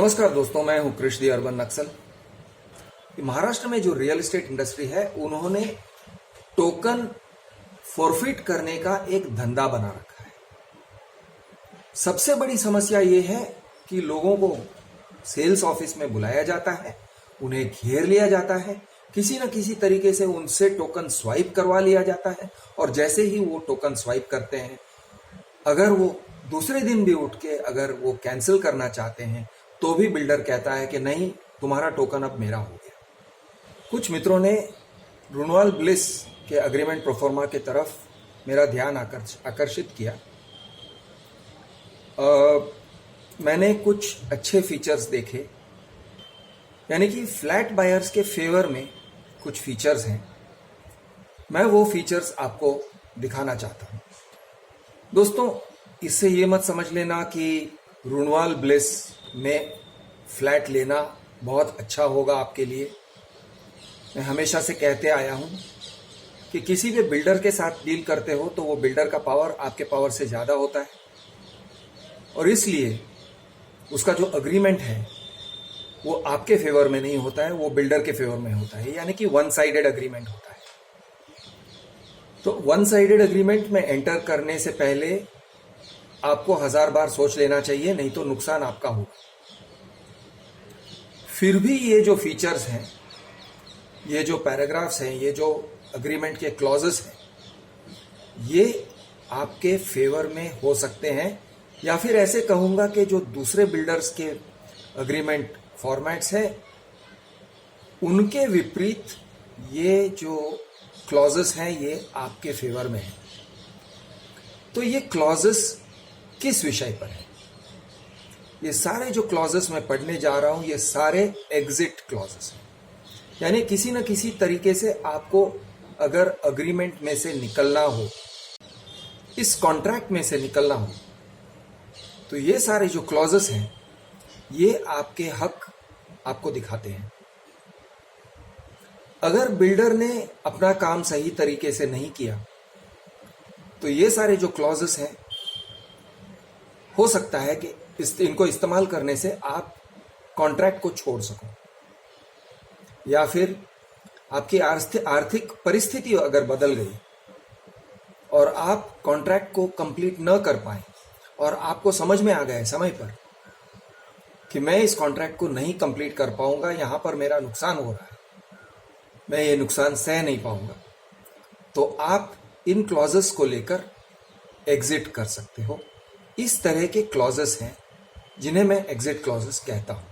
नमस्कार दोस्तों, मैं हूं कृष दी अर्बन नक्सल। महाराष्ट्र में जो रियल एस्टेट इंडस्ट्री है, उन्होंने टोकन फॉरफिट करने का एक धंधा बना रखा है। सबसे बड़ी समस्या यह है कि लोगों को सेल्स ऑफिस में बुलाया जाता है, उन्हें घेर लिया जाता है, किसी न किसी तरीके से उनसे टोकन स्वाइप करवा लिया जाता है और जैसे ही वो टोकन स्वाइप करते हैं, अगर वो दूसरे दिन भी उठ के अगर वो कैंसिल करना चाहते हैं तो भी बिल्डर कहता है कि नहीं, तुम्हारा टोकन अब मेरा हो गया। कुछ मित्रों ने रुनवाल ब्लिस के अग्रीमेंट प्रोफॉर्मा की तरफ मेरा ध्यान आकर्षित किया। मैंने कुछ अच्छे फीचर्स देखे, यानी कि फ्लैट बायर्स के फेवर में कुछ फीचर्स हैं। मैं वो फीचर्स आपको दिखाना चाहता हूं। दोस्तों, इससे ये मत समझ लेना कि रुनवाल ब्लिस में फ्लैट लेना बहुत अच्छा होगा आपके लिए। मैं हमेशा से कहते आया हूं कि किसी भी बिल्डर के साथ डील करते हो तो वो बिल्डर का पावर आपके पावर से ज़्यादा होता है और इसलिए उसका जो अग्रीमेंट है वो आपके फेवर में नहीं होता है, वो बिल्डर के फेवर में होता है, यानी कि वन साइडेड अग्रीमेंट होता है। तो वन साइडेड अग्रीमेंट में एंटर करने से पहले आपको 1000 बार सोच लेना चाहिए, नहीं तो नुकसान आपका होगा। फिर भी ये जो फीचर्स हैं, ये जो पैराग्राफ्स हैं, ये जो अग्रीमेंट के क्लॉजेस हैं, ये आपके फेवर में हो सकते हैं, या फिर ऐसे कहूँगा कि जो दूसरे बिल्डर्स के अग्रीमेंट फॉर्मेट्स हैं उनके विपरीत ये जो क्लॉजेस हैं ये आपके फेवर में है। तो ये क्लॉजेस किस विषय पर है? ये सारे जो क्लॉजेस मैं पढ़ने जा रहा हूं ये सारे एग्जिट क्लॉजेस हैं, यानी किसी न किसी तरीके से आपको अगर अग्रीमेंट में से निकलना हो, इस कॉन्ट्रैक्ट में से निकलना हो, तो ये सारे जो क्लॉजेस हैं ये आपके हक आपको दिखाते हैं। अगर बिल्डर ने अपना काम सही तरीके से नहीं किया तो ये सारे जो क्लॉजेस हैं हो सकता है कि इनको इस्तेमाल करने से आप कॉन्ट्रैक्ट को छोड़ सको, या फिर आपकी आर्थिक परिस्थिति अगर बदल गई और आप कॉन्ट्रैक्ट को कंप्लीट न कर पाए और आपको समझ में आ गया समय पर कि मैं इस कॉन्ट्रैक्ट को नहीं कंप्लीट कर पाऊंगा, यहां पर मेरा नुकसान हो रहा है, मैं ये नुकसान सह नहीं पाऊंगा, तो आप इन क्लॉजेस को लेकर एग्जिट कर सकते हो। इस तरह के क्लॉजेस हैं जिन्हें मैं एग्जिट क्लॉजेस कहता हूं।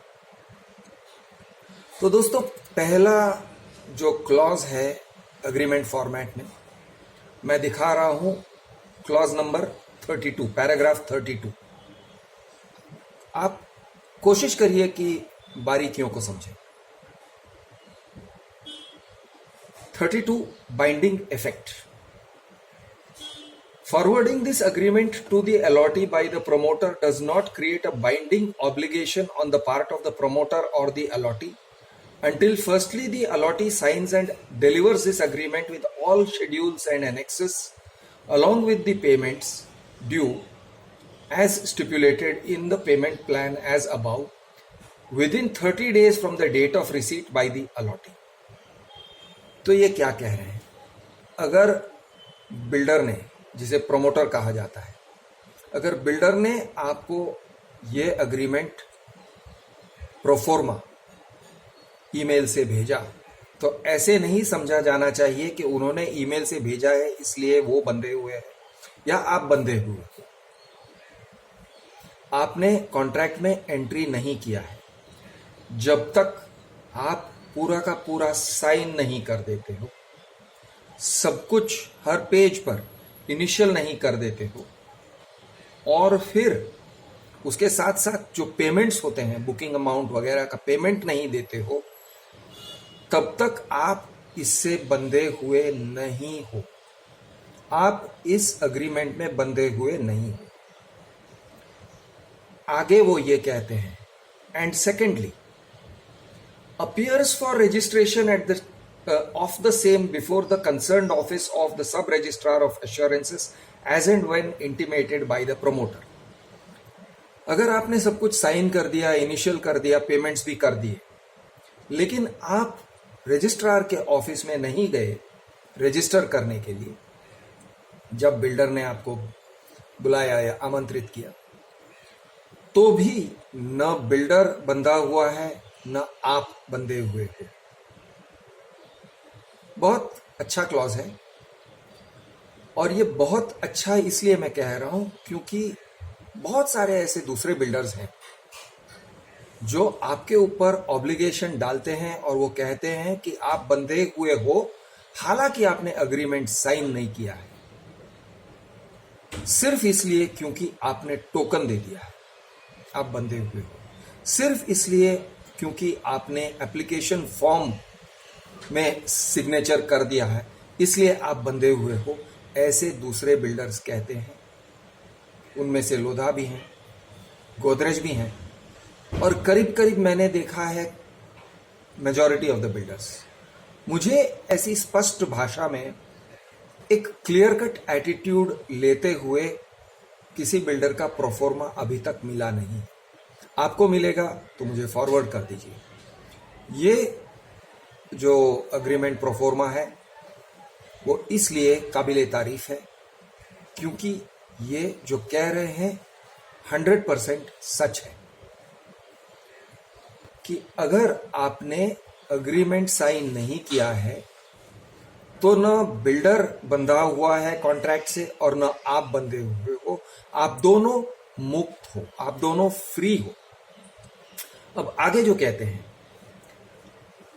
तो दोस्तों, पहला जो क्लॉज है अग्रीमेंट फॉर्मेट में, मैं दिखा रहा हूं क्लॉज नंबर 32, पैराग्राफ 32। आप कोशिश करिए कि बारीकियों को समझें। 32 binding effect. Forwarding this agreement to the allottee by the promoter does not create a binding obligation on the part of the promoter or the allottee until firstly the allottee signs and delivers this agreement with all schedules and annexes along with the payments due as stipulated in the payment plan as above within 30 days from the date of receipt by the allottee। तो ये क्या कह रहे हैं? अगर builder ने, जिसे promoter कहा जाता है, अगर बिल्डर ने आपको ये अग्रीमेंट प्रोफॉर्मा ईमेल से भेजा तो ऐसे नहीं समझा जाना चाहिए कि उन्होंने ईमेल से भेजा है इसलिए वो बंधे हुए हैं या आप बंधे हुए हैं। आपने कॉन्ट्रैक्ट में एंट्री नहीं किया है जब तक आप पूरा का पूरा साइन नहीं कर देते हो, सब कुछ हर पेज पर इनिशियल नहीं कर देते हो, और फिर उसके साथ साथ जो पेमेंट्स होते हैं, बुकिंग अमाउंट वगैरह का पेमेंट नहीं देते हो, तब तक आप इससे बंधे हुए नहीं हो। आप इस अग्रीमेंट में बंधे हुए नहीं हो। आगे वो ये कहते हैं, and secondly appears for registration at the of the same before the concerned office of the sub registrar of assurances as and when intimated by the promoter। अगर आपने सब कुछ साइन कर दिया, इनिशियल कर दिया, पेमेंट्स भी कर दिए, लेकिन आप रजिस्ट्रार के ऑफिस में नहीं गए रजिस्टर करने के लिए, जब बिल्डर ने आपको बुलाया या आमंत्रित किया, तो भी न बिल्डर बंधा हुआ है न आप बंधे हुए हो। बहुत अच्छा क्लॉज है, और ये बहुत अच्छा इसलिए मैं कह रहा हूं क्योंकि बहुत सारे ऐसे दूसरे बिल्डर्स हैं जो आपके ऊपर ऑब्लिगेशन डालते हैं और वो कहते हैं कि आप बंधे हुए हो, हालांकि आपने अग्रीमेंट साइन नहीं किया है, सिर्फ इसलिए क्योंकि आपने टोकन दे दिया है आप बंधे हुए हो, सिर्फ इसलिए क्योंकि आपने एप्लीकेशन फॉर्म में सिग्नेचर कर दिया है, इसलिए आप बंधे हुए हो। ऐसे दूसरे बिल्डर्स कहते हैं, उनमें से लोधा भी हैं, गोदरेज भी हैं, और करीब करीब मैंने देखा है मेजॉरिटी ऑफ द बिल्डर्स। मुझे ऐसी स्पष्ट भाषा में एक क्लियर कट एटीट्यूड लेते हुए किसी बिल्डर का प्रोफोर्मा अभी तक मिला नहीं। आपको मिलेगा तो मुझे फॉरवर्ड कर दीजिए। ये जो अग्रीमेंट प्रोफोर्मा है वो इसलिए काबिले तारीफ है क्योंकि ये जो कह रहे हैं 100% सच है कि अगर आपने अग्रीमेंट साइन नहीं किया है तो न बिल्डर बंधा हुआ है कॉन्ट्रैक्ट से और न आप बंधे हुए हो, आप दोनों मुक्त हो, आप दोनों फ्री हो। अब आगे जो कहते हैं,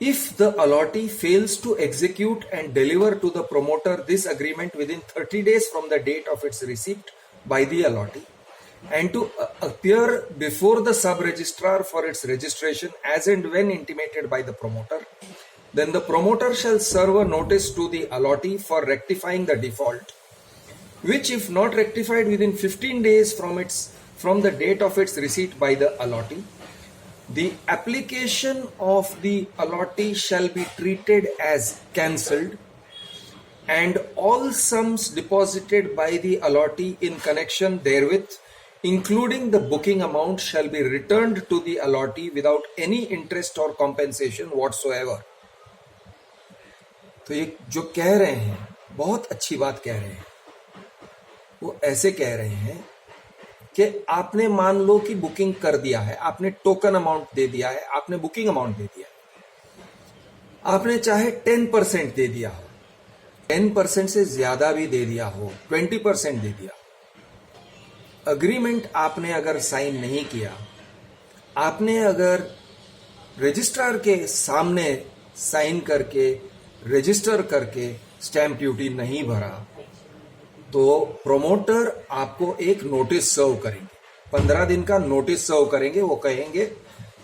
if the allotee fails to execute and deliver to the promoter this agreement within 30 days from the date of its receipt by the allotee and to appear before the sub-registrar for its registration as and when intimated by the promoter, then the promoter shall serve a notice to the allotee for rectifying the default, which if not rectified within 15 days from the date of its receipt by the allotee, the application of the allotee shall be treated as cancelled and all sums deposited by the allotee in connection therewith, including the booking amount, shall be returned to the allotee without any interest or compensation whatsoever. तो ये जो कह रहे हैं बहुत अच्छी बात कह रहे हैं। वो ऐसे कह रहे हैं कि आपने मान लो कि बुकिंग कर दिया है, आपने टोकन अमाउंट दे दिया है, आपने बुकिंग अमाउंट दे दिया है, आपने चाहे 10% दे दिया हो, 10% से ज्यादा भी दे दिया हो, 20% दे दिया हो, अग्रीमेंट आपने अगर साइन नहीं किया, आपने अगर रजिस्ट्रार के सामने साइन करके रजिस्टर करके स्टैंप ड्यूटी नहीं भरा, तो प्रोमोटर आपको एक नोटिस सर्व करेंगे, 15 दिन का नोटिस सर्व करेंगे। वो कहेंगे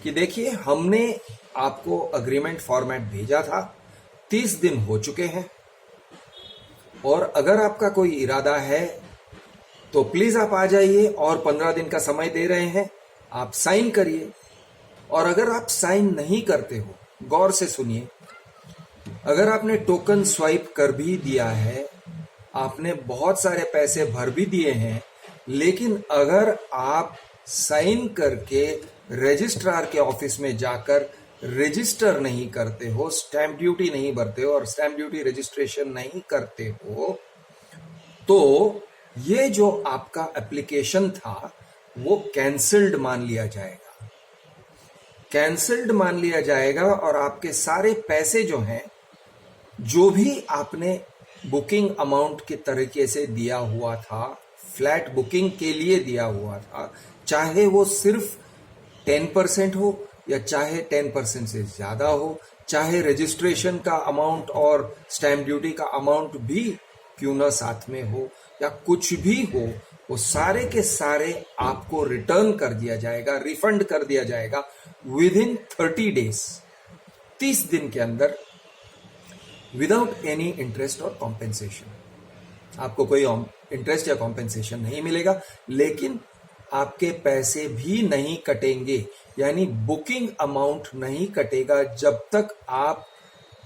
कि देखिए हमने आपको अग्रीमेंट फॉर्मेट भेजा था, 30 दिन हो चुके हैं और अगर आपका कोई इरादा है तो प्लीज आप आ जाइए और 15 दिन का समय दे रहे हैं, आप साइन करिए। और अगर आप साइन नहीं करते हो, गौर से सुनिए, अगर आपने टोकन स्वाइप कर भी दिया है, आपने बहुत सारे पैसे भर भी दिए हैं, लेकिन अगर आप साइन करके रजिस्ट्रार के ऑफिस में जाकर रजिस्टर नहीं करते हो, स्टैंप ड्यूटी नहीं भरते हो और स्टैंप ड्यूटी रजिस्ट्रेशन नहीं करते हो, तो ये जो आपका एप्लीकेशन था वो कैंसिल्ड मान लिया जाएगा। कैंसिल्ड मान लिया जाएगा और आपके सारे पैसे जो हैं, जो भी आपने बुकिंग अमाउंट के तरीके से दिया हुआ था, फ्लैट बुकिंग के लिए दिया हुआ था, चाहे वो सिर्फ 10% हो या चाहे 10% से ज्यादा हो, चाहे रजिस्ट्रेशन का अमाउंट और स्टैंप ड्यूटी का अमाउंट भी क्यों ना साथ में हो या कुछ भी हो, वो सारे के सारे आपको रिटर्न कर दिया जाएगा, रिफंड कर दिया जाएगा विद इन 30 डेज, 30 दिन के अंदर, विदाउट एनी इंटरेस्ट और कॉम्पेंसेशन। आपको कोई इंटरेस्ट या कॉम्पेंसेशन नहीं मिलेगा, लेकिन आपके पैसे भी नहीं कटेंगे, यानी बुकिंग अमाउंट नहीं कटेगा जब तक आप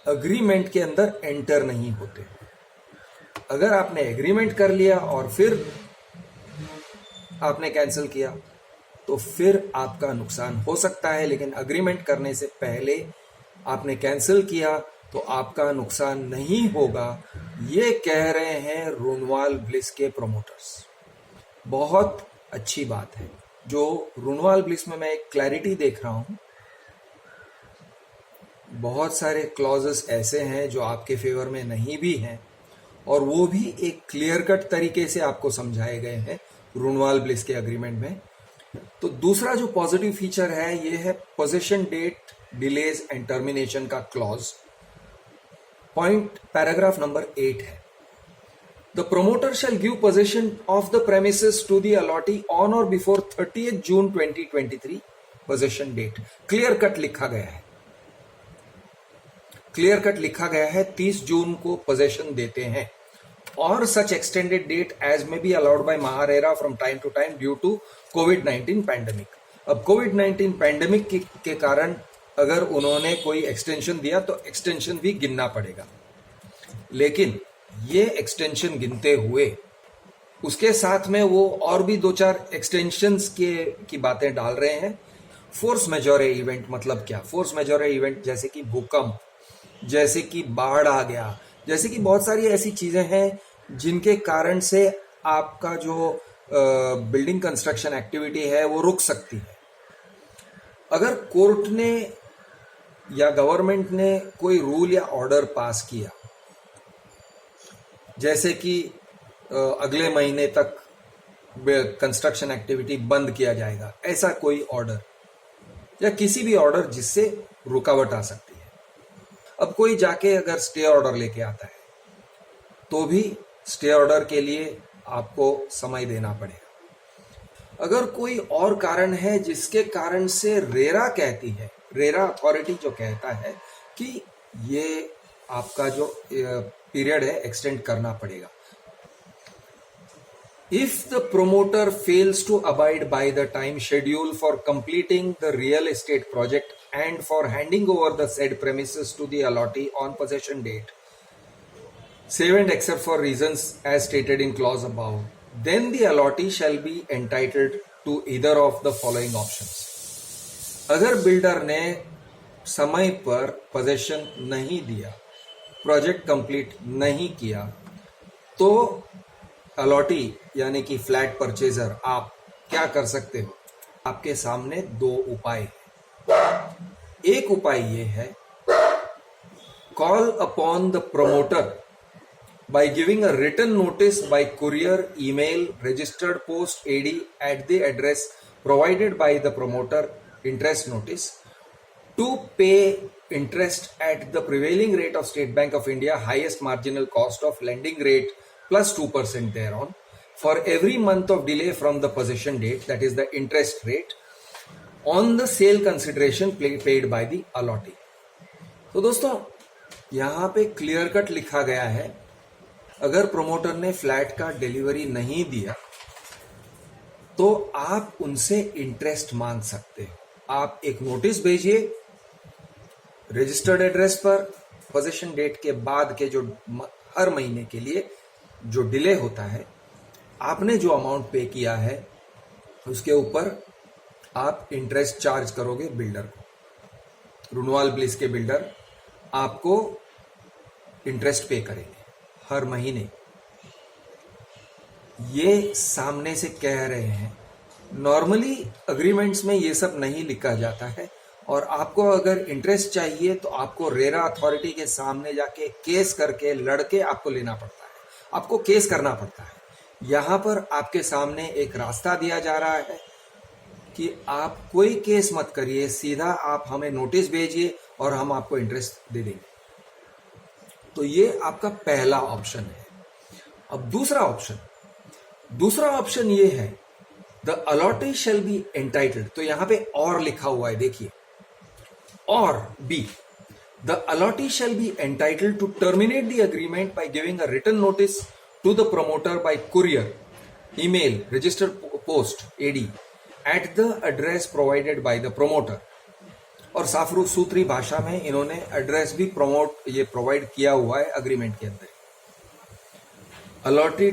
अग्रीमेंट के अंदर एंटर नहीं होते। अगर आपने एग्रीमेंट कर लिया और फिर आपने कैंसिल किया, तो फिर आपका नुकसान हो सकता है, लेकिन अग्रीमेंट करने से पहले आपने कैंसिल किया तो आपका नुकसान नहीं होगा, ये कह रहे हैं रुनवाल ब्लिस के प्रोमोटर्स। बहुत अच्छी बात है। जो रुनवाल ब्लिस में मैं एक क्लैरिटी देख रहा हूं, बहुत सारे क्लॉजेस ऐसे हैं जो आपके फेवर में नहीं भी हैं, और वो भी एक क्लियर कट तरीके से आपको समझाए गए हैं रुनवाल ब्लिस के अग्रीमेंट में। तो दूसरा जो पॉजिटिव फीचर है ये है possession date delays and termination का क्लॉज। पॉइंट पैराग्राफ नंबर 8 है, the promoter shall give possession of the premises to the allottee on or before 30th June 2023 possession date. Clear cut लिखा गया है, clear cut लिखा गया है 30 जून को position देते हैं, और such extended date as may be allowed by MahaRERA from time to time due to कोविड-19 पैंडेमिक। अब कोविड-19 पैंडेमिक के कारण अगर उन्होंने कोई एक्सटेंशन दिया तो एक्सटेंशन भी गिनना पड़ेगा, लेकिन ये एक्सटेंशन गिनते हुए उसके साथ में वो और भी 2-4 एक्सटेंशंस की बातें डाल रहे हैं। फोर्स मेजोरे इवेंट मतलब क्या? फोर्स मेजोरे इवेंट जैसे कि भूकंप, जैसे कि बाढ़ आ गया, जैसे कि बहुत सारी ऐसी चीजें हैं जिनके कारण से आपका जो बिल्डिंग कंस्ट्रक्शन एक्टिविटी है वो रुक सकती है। अगर कोर्ट ने या गवर्नमेंट ने कोई रूल या ऑर्डर पास किया, जैसे कि अगले महीने तक कंस्ट्रक्शन एक्टिविटी बंद किया जाएगा, ऐसा कोई ऑर्डर या किसी भी ऑर्डर जिससे रुकावट आ सकती है। अब कोई जाके अगर स्टे ऑर्डर लेके आता है तो भी स्टे ऑर्डर के लिए आपको समय देना पड़ेगा। अगर कोई और कारण है जिसके कारण से रेरा कहती है, रेरा अथॉरिटी जो कहता है कि ये आपका जो पीरियड है एक्सटेंड करना पड़ेगा। If the promoter fails to abide by the time schedule for completing the real estate project and for handing over the said premises to the allottee on possession date, save and except for reasons as stated in clause above, then the allottee shall be entitled to either of the following options. अगर builder ने समय पर possession नहीं दिया, project complete नहीं किया, तो allottee यानी कि फ्लैट परचेजर आप क्या कर सकते हो? आपके सामने 2 उपाय हैं। एक उपाय ये है, call upon the promoter by giving a written notice by courier, email, registered post AD at the address provided by the promoter, interest notice to pay interest at the prevailing rate of State Bank of India highest marginal cost of lending rate plus 2% thereon for every month of delay from the possession date, that is the interest rate on the sale consideration paid by the allottee. तो दोस्तों यहां पे clear cut लिखा गया है, अगर promoter ने flat का डिलीवरी नहीं दिया तो आप उनसे इंटरेस्ट मांग सकते हो। आप एक नोटिस भेजिए रजिस्टर्ड एड्रेस पर, पोजीशन डेट के बाद के जो हर महीने के लिए जो डिले होता है, आपने जो अमाउंट पे किया है उसके ऊपर आप इंटरेस्ट चार्ज करोगे बिल्डर को। रुनवाल ब्लिस के बिल्डर आपको इंटरेस्ट पे करेंगे हर महीने। ये सामने से कह रहे हैं। नॉर्मली अग्रीमेंट्स में ये सब नहीं लिखा जाता है, और आपको अगर इंटरेस्ट चाहिए तो आपको रेरा अथॉरिटी के सामने जाके केस करके लड़के आपको लेना पड़ता है, आपको केस करना पड़ता है। यहां पर आपके सामने एक रास्ता दिया जा रहा है कि आप कोई केस मत करिए, सीधा आप हमें नोटिस भेजिए और हम आपको इंटरेस्ट दे देंगे। तो ये आपका पहला ऑप्शन है। अब दूसरा ऑप्शन ये है, the allottee shall be entitled. तो यहां पे और लिखा हुआ है, देखिए, और B, the allottee shall be entitled to terminate the agreement by giving a written notice to the promoter by courier, email, registered post AD at the address provided by the promoter. और साफ सूत्री भाषा में इन्होंने address भी provide किया हुआ है अग्रीमेंट के अंदर। अलॉटी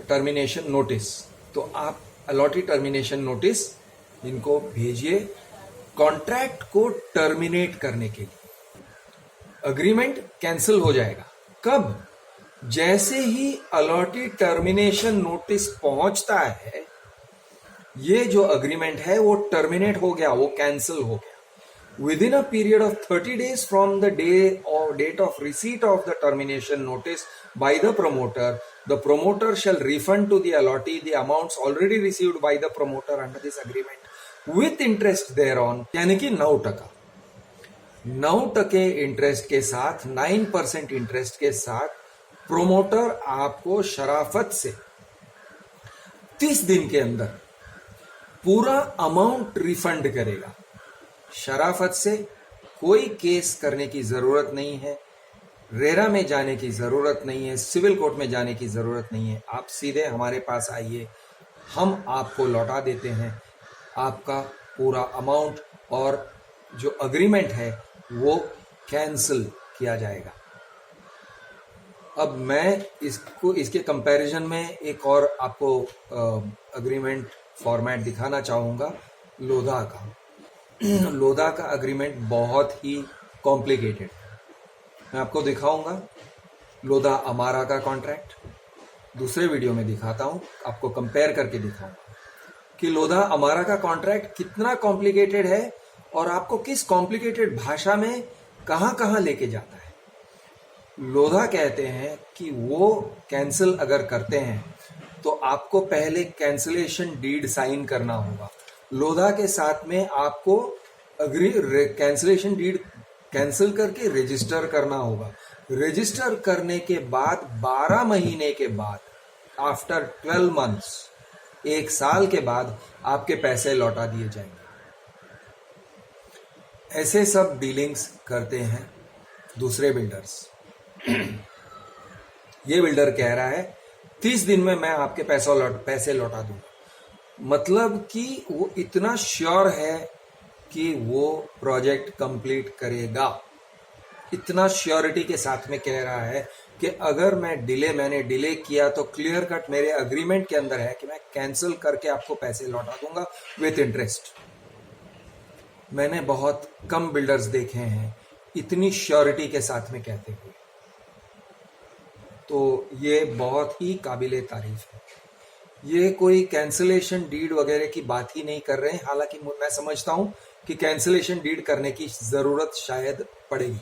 टर्मिनेशन नोटिस, तो आप अलॉटी टर्मिनेशन नोटिस इनको भेजिए कॉन्ट्रैक्ट को टर्मिनेट करने के लिए। अग्रीमेंट कैंसिल हो जाएगा कब? जैसे ही अलॉटेड टर्मिनेशन नोटिस पहुंचता है, ये जो अग्रीमेंट है वो टर्मिनेट हो गया, वो कैंसिल हो गया। Within a period of 30 days from the day or date of receipt of the termination notice by the promoter shall refund to the allottee the amounts already received by the promoter under this agreement with interest thereon, यानी कि 9%। 9% interest के साथ, 9% interest के साथ promoter आपको शराफत से 30 दिन के अंदर पूरा अमाउंट रिफंड करेगा। शराफत से, कोई केस करने की जरूरत नहीं है, रेरा में जाने की जरूरत नहीं है, सिविल कोर्ट में जाने की जरूरत नहीं है। आप सीधे हमारे पास आइए, हम आपको लौटा देते हैं आपका पूरा अमाउंट, और जो अग्रीमेंट है वो कैंसिल किया जाएगा। अब मैं इसके कंपैरिजन में एक और आपको अग्रीमेंट फॉर्मेट दिखाना चाहूँगा, लोधा का। लोधा का अग्रीमेंट बहुत ही कॉम्प्लिकेटेड है। मैं आपको दिखाऊंगा लोधा अमारा का कॉन्ट्रैक्ट, दूसरे वीडियो में दिखाता हूं, आपको कंपेयर करके दिखाऊंगा कि लोधा अमारा का कॉन्ट्रैक्ट कितना कॉम्प्लिकेटेड है और आपको किस कॉम्प्लिकेटेड भाषा में कहां कहां लेके जाता है। लोधा कहते हैं कि वो कैंसिल अगर करते हैं तो आपको पहले कैंसिलेशन डीड साइन करना होगा। लोधा के साथ में आपको कैंसिलेशन डीड कैंसिल करके रजिस्टर करना होगा। रजिस्टर करने के बाद 12 महीने के बाद, आफ्टर 12 मंथ्स, 1 साल के बाद आपके पैसे लौटा दिए जाएंगे। ऐसे सब डीलिंग्स करते हैं दूसरे बिल्डर्स। ये बिल्डर कह रहा है 30 दिन में मैं आपके पैसे लौटा दूंगा, मतलब कि वो इतना श्योर है कि वो प्रोजेक्ट कंप्लीट करेगा। इतना श्योरिटी के साथ में कह रहा है कि अगर मैंने डिले किया तो क्लियर कट मेरे अग्रीमेंट के अंदर है कि मैं कैंसिल करके आपको पैसे लौटा दूंगा विथ इंटरेस्ट। मैंने बहुत कम बिल्डर्स देखे हैं इतनी श्योरिटी के साथ में कहते हुए, तो ये बहुत ही काबिले तारीफ है। ये कोई कैंसिलेशन डीड वगैरह की बात ही नहीं कर रहे हैं, हालांकि मैं समझता हूं कि कैंसिलेशन डीड करने की जरूरत शायद पड़ेगी,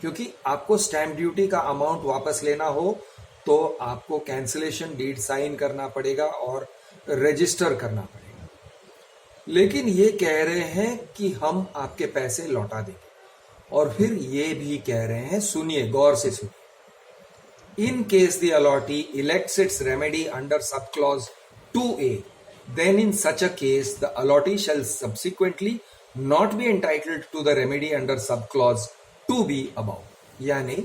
क्योंकि आपको स्टैंप ड्यूटी का अमाउंट वापस लेना हो तो आपको कैंसिलेशन डीड साइन करना पड़ेगा और रजिस्टर करना पड़ेगा। लेकिन ये कह रहे हैं कि हम आपके पैसे लौटा देंगे, और फिर ये भी कह रहे हैं, सुनिए गौर से सुनिए, in case the allottee elects its remedy under subclause 2A, then in such a case the allottee shall subsequently not be entitled to the remedy under subclause 2B above। यानी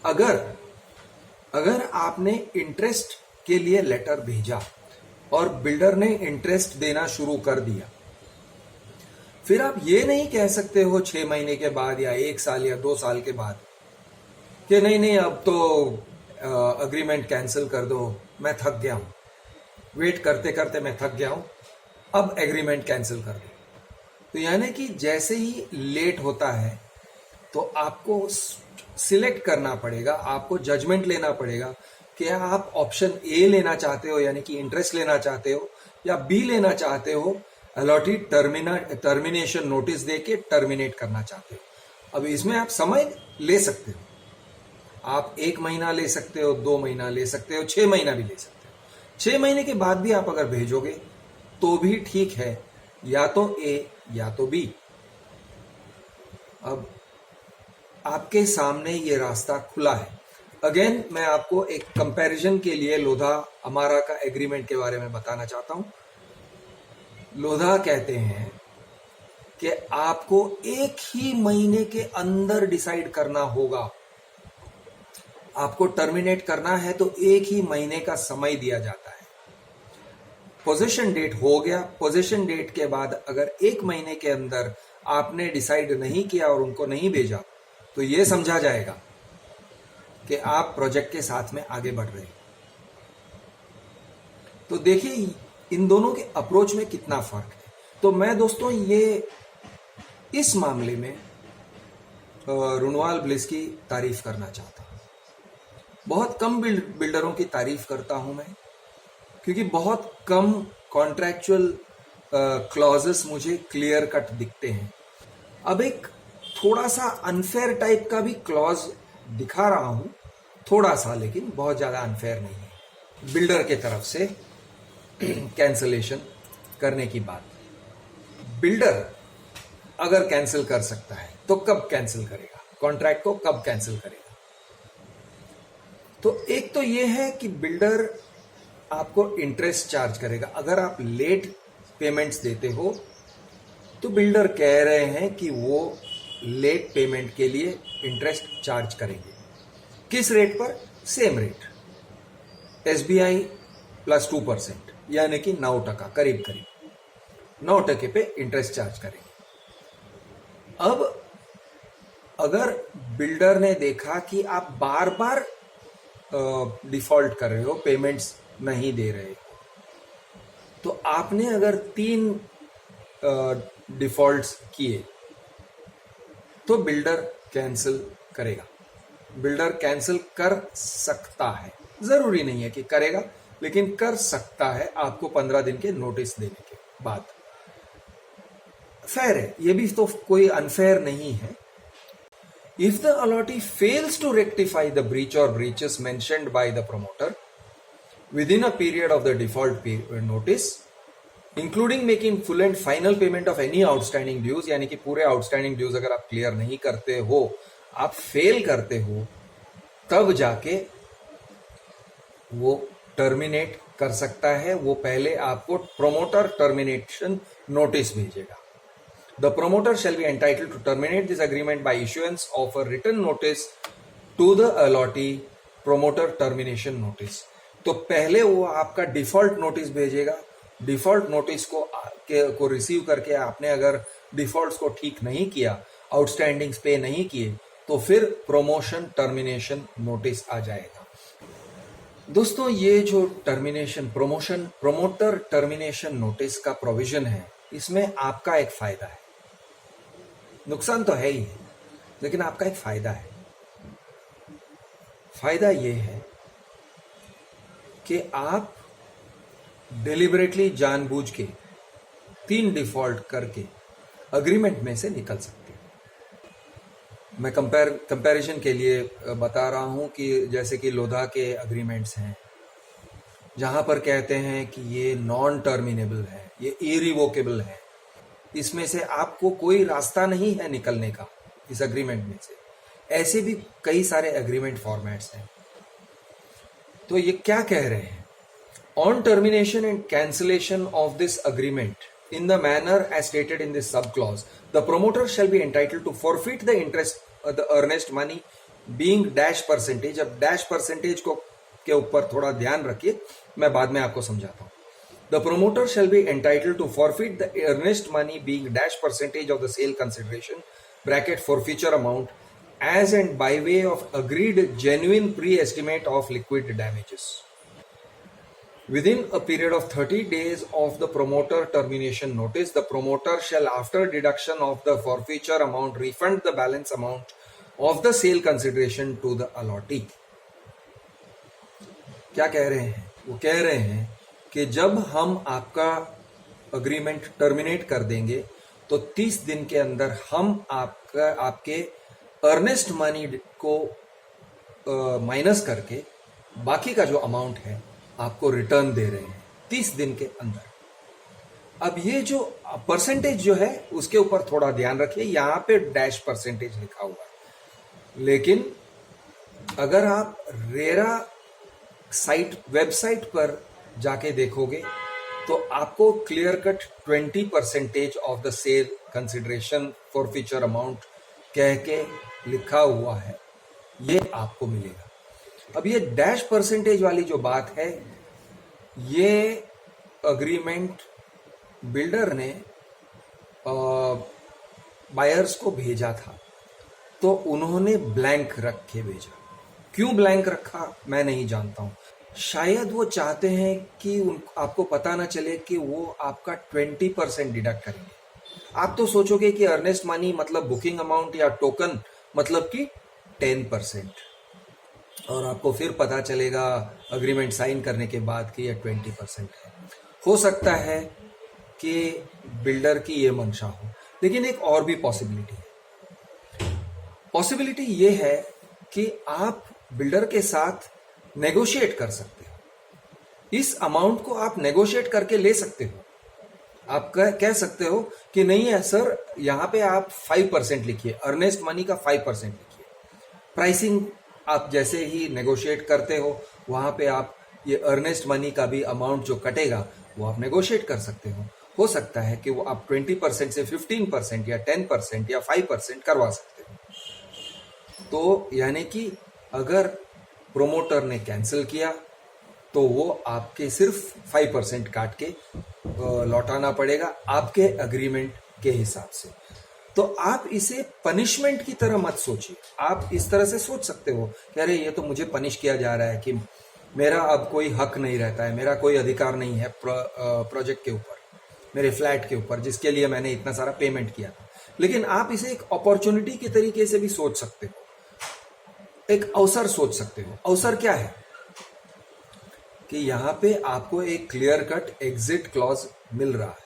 अगर आपने इंटरेस्ट के लिए लेटर भेजा और builder ने interest देना शुरू कर दिया, फिर आप ये नहीं कह सकते हो 6 महीने के बाद या 1 साल या 2 साल के बाद कि नहीं अब तो अग्रीमेंट कैंसिल कर दो, मैं थक गया हूं, वेट करते करते मैं थक गया हूं, अब एग्रीमेंट कैंसिल कर दो। तो यानी कि जैसे ही लेट होता है तो आपको सिलेक्ट करना पड़ेगा, आपको जजमेंट लेना पड़ेगा कि आप ऑप्शन ए लेना चाहते हो यानी कि इंटरेस्ट लेना चाहते हो, या बी लेना चाहते हो अलॉटेड टर्मिनेशन नोटिस देके टर्मिनेट करना चाहते हो। अब इसमें आप समय ले सकते हो, आप 1 महीना ले सकते हो, 2 महीना ले सकते हो, 6 महीना भी ले सकते हो। 6 महीने के बाद भी आप अगर भेजोगे तो भी ठीक है, या तो ए या तो बी। अब आपके सामने ये रास्ता खुला है। अगेन मैं आपको एक कंपैरिजन के लिए लोधा अमारा का एग्रीमेंट के बारे में बताना चाहता हूं। लोधा कहते हैं कि आपको 1 ही महीने के अंदर डिसाइड करना होगा। आपको टर्मिनेट करना है तो 1 ही महीने का समय दिया जाता है। पोजीशन डेट हो गया, पोजीशन डेट के बाद अगर 1 महीने के अंदर आपने डिसाइड नहीं किया और उनको नहीं भेजा तो यह समझा जाएगा कि आप प्रोजेक्ट के साथ में आगे बढ़ रहे हैं। तो देखिए इन दोनों के अप्रोच में कितना फर्क है। तो मैं दोस्तों ये इस मामले में रुनवाल ब्लिस की तारीफ करना चाहता हूँ। बहुत कम बिल्डरों की तारीफ करता हूं मैं, क्योंकि बहुत कम कॉन्ट्रैक्चुअल क्लॉजेस मुझे क्लियर कट दिखते हैं। अब एक थोड़ा सा अनफेयर टाइप का भी क्लॉज दिखा रहा हूं, थोड़ा सा, लेकिन बहुत ज्यादा अनफेयर नहीं है। बिल्डर के तरफ से कैंसलेशन करने की बात। बिल्डर अगर कैंसिल कर सकता है तो कब कैंसिल करेगा, कॉन्ट्रैक्ट को कब कैंसिल करेगा? तो एक तो ये है कि बिल्डर आपको इंटरेस्ट चार्ज करेगा। अगर आप लेट पेमेंट्स देते हो तो बिल्डर कह रहे हैं कि वो लेट पेमेंट के लिए इंटरेस्ट चार्ज करेंगे। किस रेट पर? सेम रेट, SBI प्लस 2%, यानी कि 9%, करीब करीब 9% पे इंटरेस्ट चार्ज करेंगे। अब अगर बिल्डर ने देखा कि आप बार बार डिफॉल्ट कर रहे हो, पेमेंट्स नहीं दे रहे हो, तो आपने अगर 3 डिफॉल्ट्स किए तो बिल्डर कैंसिल करेगा। बिल्डर कैंसिल कर सकता है, जरूरी नहीं है कि करेगा, लेकिन कर सकता है आपको 15 दिन के नोटिस देने के बाद। फेयर है, ये भी तो कोई अनफेयर नहीं है। If the allotee fails to rectify the breach or breaches mentioned by the promoter within a period of the default notice, including making full and final payment of any outstanding dues, यानी कि पूरे outstanding dues अगर आप clear नहीं करते हो, आप fail करते हो, तब जाके वो टर्मिनेट कर सकता है। वो पहले आपको प्रोमोटर टर्मिनेशन नोटिस भेजेगा। The promoter shall be entitled to terminate this agreement by issuance of a written notice to the allotee, promoter termination notice। तो पहले वो आपका डिफॉल्ट नोटिस भेजेगा। डिफॉल्ट नोटिस को रिसीव करके आपने अगर डिफॉल्ट्स को ठीक नहीं किया, आउटस्टैंडिंग्स पे नहीं किए, तो फिर प्रमोशन टर्मिनेशन नोटिस आ जाएगा। दोस्तों, ये जो टर्मिनेशन प्रोमोटर टर्मिनेशन नोटिस का प्रोविजन है, इसमें आपका एक फायदा है। नुकसान तो है ही है, लेकिन आपका एक फायदा है। फायदा यह है कि आप डिलिबरेटली, जानबूझ के 3 डिफॉल्ट करके अग्रीमेंट में से निकल सकते हैं। मैं कंपैरिजन के लिए बता रहा हूं कि जैसे कि लोधा के अग्रीमेंट्स हैं, जहां पर कहते हैं कि ये नॉन टर्मिनेबल है, ये इरिवोकेबल है, इसमें से आपको कोई रास्ता नहीं है निकलने का इस अग्रीमेंट में से। ऐसे भी कई सारे एग्रीमेंट फॉर्मेट्स हैं। तो ये क्या कह रहे हैं? On termination and cancellation of this agreement in the manner as stated in this sub clause, the promoter shall be entitled to forfeit the interest, the earnest money being dash percentage। अब dash percentage को के ऊपर थोड़ा ध्यान रखिए, मैं बाद में आपको समझाता हूं। The promoter shall be entitled to forfeit the earnest money being dash percentage of the sale consideration bracket forfeiture amount as and by way of agreed genuine pre-estimate of liquid damages within a period of 30 days of the promoter termination notice. The promoter shall, after deduction of the forfeiture amount, refund the balance amount of the sale consideration to the allotee। क्या कह रहे हैं? वो कह रहे हैं कि जब हम आपका अग्रीमेंट टर्मिनेट कर देंगे तो 30 दिन के अंदर हम आपके अर्नेस्ट मनी को माइनस करके बाकी का जो अमाउंट है आपको रिटर्न दे रहे हैं 30 दिन के अंदर। अब ये जो परसेंटेज जो है उसके ऊपर थोड़ा ध्यान रखिए, यहां पे डैश परसेंटेज लिखा हुआ है, लेकिन अगर आप रेरा वेबसाइट पर जाके देखोगे तो आपको clear cut 20% of the sale consideration for future amount कह के लिखा हुआ है, ये आपको मिलेगा। अब ये डैश परसेंटेज वाली जो बात है, ये अग्रीमेंट बिल्डर ने बायर्स को भेजा था, तो उन्होंने ब्लैंक रख के भेजा। क्यों ब्लैंक रखा मैं नहीं जानता हूं। शायद वो चाहते हैं कि आपको पता ना चले कि वो आपका 20% डिडक्ट करेंगे। आप तो सोचोगे कि अर्नेस्ट मनी मतलब बुकिंग अमाउंट या टोकन मतलब कि 10%, और आपको फिर पता चलेगा अग्रीमेंट साइन करने के बाद कि यह 20% है। हो सकता है कि बिल्डर की ये मंशा हो, लेकिन एक और भी पॉसिबिलिटी है। पॉसिबिलिटी ये है कि आप बिल्डर के साथ नेगोशिएट कर सकते हो। इस अमाउंट को आप नेगोशिएट करके ले सकते हो। आप कह सकते हो कि नहीं है सर, यहां पे आप 5% लिखिए, अर्नेस्ट मनी का 5% लिखिए। प्राइसिंग आप जैसे ही नेगोशिएट करते हो वहां पे आप ये अर्नेस्ट मनी का भी अमाउंट जो कटेगा वो आप नेगोशिएट कर सकते हो सकता है कि वो आप 20% से 15% या 10% या 5% करवा सकते हो। तो यानी कि अगर प्रोमोटर ने कैंसिल किया तो वो आपके सिर्फ 5% काट के लौटाना पड़ेगा आपके अग्रीमेंट के हिसाब से। तो आप इसे पनिशमेंट की तरह मत सोचिए। आप इस तरह से सोच सकते हो कि अरे ये तो मुझे पनिश किया जा रहा है, कि मेरा अब कोई हक नहीं रहता है, मेरा कोई अधिकार नहीं है प्रोजेक्ट के ऊपर, मेरे फ्लैट के ऊपर, जिसके लिए मैंने इतना सारा पेमेंट किया था। लेकिन आप इसे एक अपॉर्चुनिटी के तरीके से भी सोच सकते हो, एक अवसर सोच सकते हो। अवसर क्या है कि यहां पे आपको एक क्लियर कट एग्जिट क्लॉज मिल रहा है,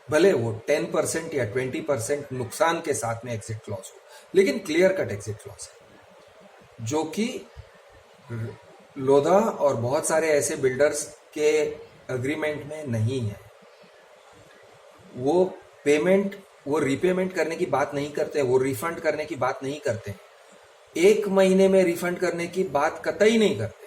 भले वो 10% या 20% नुकसान के साथ में एग्जिट क्लॉज हो, लेकिन क्लियर कट एग्जिट क्लॉज है, जो कि लोधा और बहुत सारे ऐसे बिल्डर्स के एग्रीमेंट में नहीं है। वो रीपेमेंट करने की बात नहीं करते, वो रिफंड करने की बात नहीं करते, 1 महीने में रिफंड करने की बात कतई नहीं करते।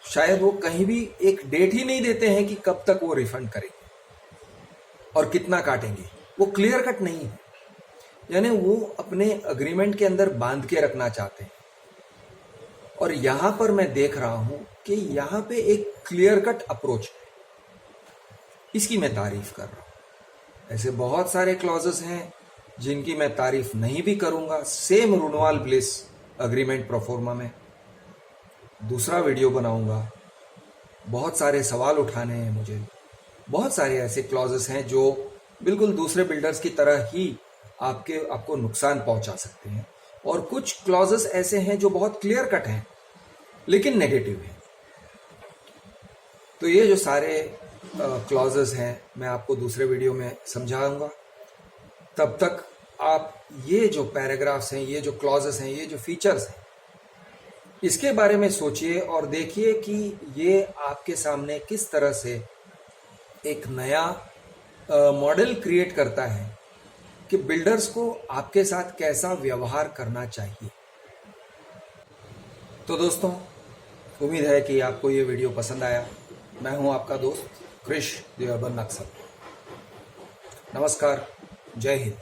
शायद वो कहीं भी एक डेट ही नहीं देते हैं कि कब तक वो रिफंड करेंगे और कितना काटेंगे। वो क्लियर कट नहीं है, यानी वो अपने अग्रीमेंट के अंदर बांध के रखना चाहते हैं। और यहां पर मैं देख रहा हूं कि यहां पे एक क्लियर कट अप्रोच है, इसकी मैं तारीफ कर रहा हूं। ऐसे बहुत सारे क्लॉजेस हैं जिनकी मैं तारीफ नहीं भी करूंगा। Same Runwal place agreement proforma में दूसरा वीडियो बनाऊंगा। बहुत सारे सवाल उठाने हैं मुझे। बहुत सारे ऐसे क्लॉजेस हैं जो बिल्कुल दूसरे बिल्डर्स की तरह ही आपको नुकसान पहुंचा सकते हैं, और कुछ क्लॉजेस ऐसे हैं जो बहुत क्लियर कट हैं लेकिन नेगेटिव हैं। तो ये जो सारे क्लॉजेस हैं मैं आपको दूसरे वीडियो में समझाऊंगा। तब तक आप ये जो पैराग्राफ्स हैं, ये जो क्लॉजेस हैं, ये जो फीचर्स हैं, इसके बारे में सोचिए और देखिए कि ये आपके सामने किस तरह से एक नया मॉडल क्रिएट करता है कि बिल्डर्स को आपके साथ कैसा व्यवहार करना चाहिए। तो दोस्तों, उम्मीद है कि आपको ये वीडियो पसंद आया। मैं हूं आपका दोस्त क्रिश द अर्बन नक्सल। नमस्कार, जय हिंद।